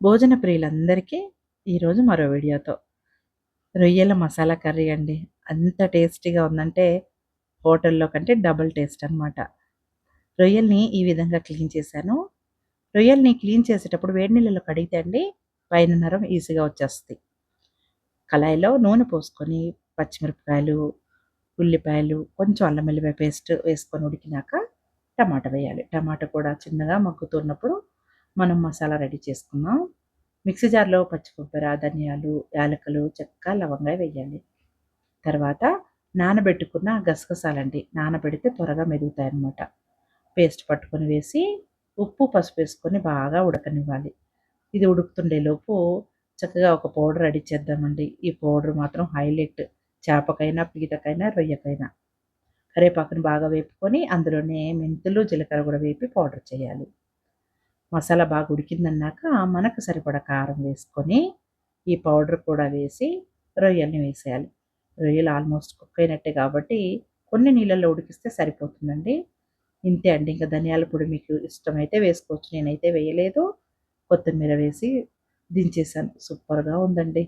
భోజన ప్రియులందరికీ ఈరోజు మరో వీడియోతో రొయ్యల మసాలా కర్రీ అండి. అంత టేస్టీగా ఉందంటే హోటల్లో కంటే డబుల్ టేస్ట్ అనమాట. రొయ్యల్ని ఈ విధంగా క్లీన్ చేశాను. రొయ్యల్ని క్లీన్ చేసేటప్పుడు వేడి నీళ్ళలో కడిగితే అండి పైన నరం ఈజీగా వచ్చేస్తది. కళాయిలో నూనె పోసుకొని పచ్చిమిరపకాయలు, ఉల్లిపాయలు, కొంచెం అల్లం వెల్లిపాయ పేస్ట్ వేసుకొని ఉడికినాక టమాటా వేయాలి. టమాటా కూడా చిన్నగా మగ్గుతున్నప్పుడు మనం మసాలా రెడీ చేసుకుందాం. మిక్సీ జార్‌లో పచ్చి కొబ్బర, ధనియాలు, యాలకులు, చెక్క, లవంగా వేయాలి. తర్వాత నానబెట్టుకున్న గసగసాలండి. నానబెడితే త్వరగా మెదుగుతాయన్నమాట. పేస్ట్ పట్టుకొని వేసి, ఉప్పు, పసుపు వేసుకొని బాగా ఉడకనివ్వాలి. ఇది ఉడుకుతుండేలోపు చక్కగా ఒక పౌడర్ రెడీ చేద్దామండి. ఈ పౌడర్ మాత్రం హైలైట్. చేపకైనా, పీతకైనా, రొయ్యకైనా. కరివేపాకుని బాగా వేపుకొని అందులోనే మెంతులు, జీలకర్ర కూడా వేపి పౌడర్ చేయాలి. మసాలా బాగా ఉడికిందన్నాక మనకు సరిపడా కారం వేసుకొని, ఈ పౌడర్ కూడా వేసి రొయ్యల్ని వేసేయాలి. రొయ్యలు ఆల్మోస్ట్ కుక్ అయినట్టే కాబట్టి కొన్ని నీళ్ళల్లో ఉడికిస్తే సరిపోతుందండి. ఇంతే అండి. ఇంకా ధనియాల పొడి మీకు ఇష్టమైతే వేసుకోవచ్చు. నేనైతే వేయలేదు. కొత్తిమీర వేసి దించేసాను. సూపర్‌గా ఉందండి.